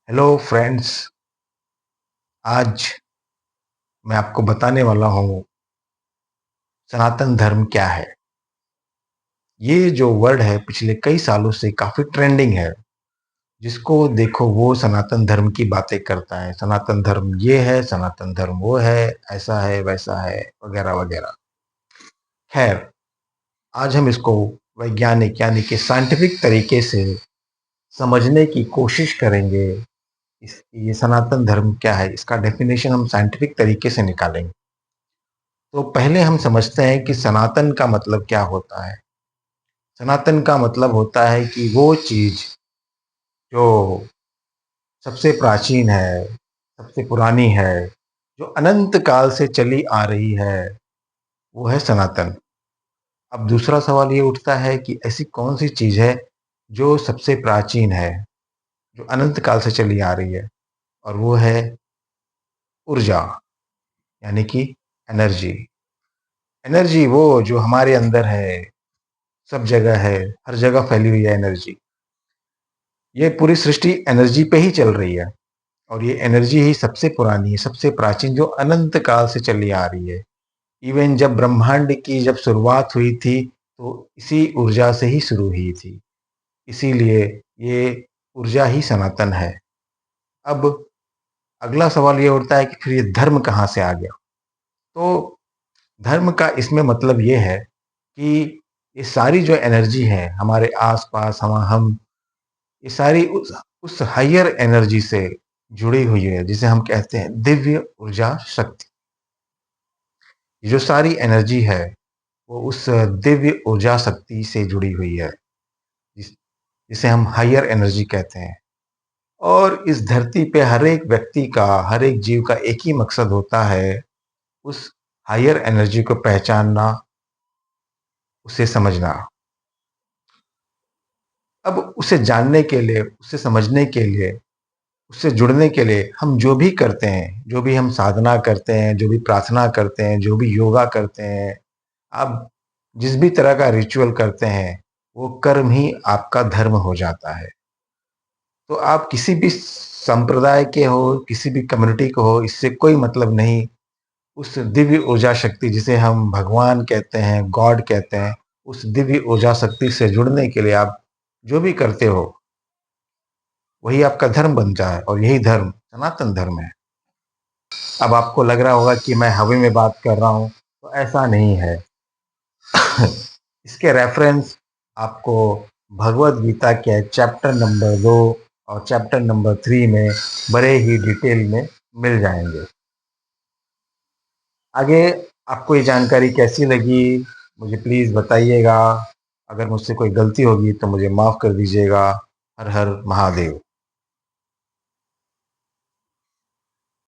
Hello friends. आज मैं आपको बताने वाला हूँ सनातन धर्म क्या है। ये जो वर्ड है पिछले कई सालों से काफ़ी ट्रेंडिंग है। जिसको देखो वो सनातन धर्म की बातें करता है। सनातन धर्म ये है, सनातन धर्म वो है, ऐसा है वैसा है, वगैरह वगैरह। खैर, आज हम इसको वैज्ञानिक यानी कि साइंटिफिक तरीके से समझने की कोशिश करेंगे। ये सनातन धर्म क्या है, इसका डेफिनेशन हम साइंटिफिक तरीके से निकालेंगे। तो पहले हम समझते हैं कि सनातन का मतलब क्या होता है। सनातन का मतलब होता है कि वो चीज जो सबसे प्राचीन है, सबसे पुरानी है, जो अनंत काल से चली आ रही है, वो है सनातन। अब दूसरा सवाल ये उठता है कि ऐसी कौन सी चीज है जो सबसे प्राचीन है, जो अनंत काल से चली आ रही है, और वो है ऊर्जा, यानी कि एनर्जी। एनर्जी वो जो हमारे अंदर है, सब जगह है, हर जगह फैली हुई है एनर्जी। ये पूरी सृष्टि एनर्जी पे ही चल रही है, और ये एनर्जी ही सबसे पुरानी है, सबसे प्राचीन, जो अनंत काल से चली आ रही है। इवन जब ब्रह्मांड की जब शुरुआत हुई थी तो इसी ऊर्जा से ही शुरू हुई थी। इसीलिए ये ऊर्जा ही सनातन है। अब अगला सवाल ये उठता है कि फिर ये धर्म कहाँ से आ गया। तो धर्म का इसमें मतलब ये है कि ये सारी जो एनर्जी है हमारे आसपास, हम ये सारी उस हायर एनर्जी से जुड़ी हुई है, जिसे हम कहते हैं दिव्य ऊर्जा शक्ति। ये जो सारी एनर्जी है वो उस दिव्य ऊर्जा शक्ति से जुड़ी हुई है, जिसे हम हायर एनर्जी कहते हैं। और इस धरती पे हर एक व्यक्ति का, हर एक जीव का एक ही मकसद होता है, उस हायर एनर्जी को पहचानना, उसे समझना। अब उसे जानने के लिए, उसे समझने के लिए, उससे जुड़ने के लिए हम जो भी करते हैं, जो भी हम साधना करते हैं, जो भी प्रार्थना करते हैं, जो भी योगा करते हैं, आप जिस भी तरह का रिचुअल करते हैं, वो कर्म ही आपका धर्म हो जाता है। तो आप किसी भी संप्रदाय के हो, किसी भी कम्युनिटी को हो, इससे कोई मतलब नहीं। उस दिव्य ऊर्जा शक्ति, जिसे हम भगवान कहते हैं, गॉड कहते हैं, उस दिव्य ऊर्जा शक्ति से जुड़ने के लिए आप जो भी करते हो, वही आपका धर्म बन जाए, और यही धर्म सनातन धर्म है। अब आपको लग रहा होगा कि मैं हवा में बात कर रहा हूँ, तो ऐसा नहीं है। इसके रेफरेंस आपको भगवत गीता के चैप्टर नंबर 2 और चैप्टर नंबर 3 में बड़े ही डिटेल में मिल जाएंगे। आगे आपको ये जानकारी कैसी लगी, मुझे प्लीज़ बताइएगा। अगर मुझसे कोई गलती होगी तो मुझे माफ़ कर दीजिएगा। हर हर महादेव।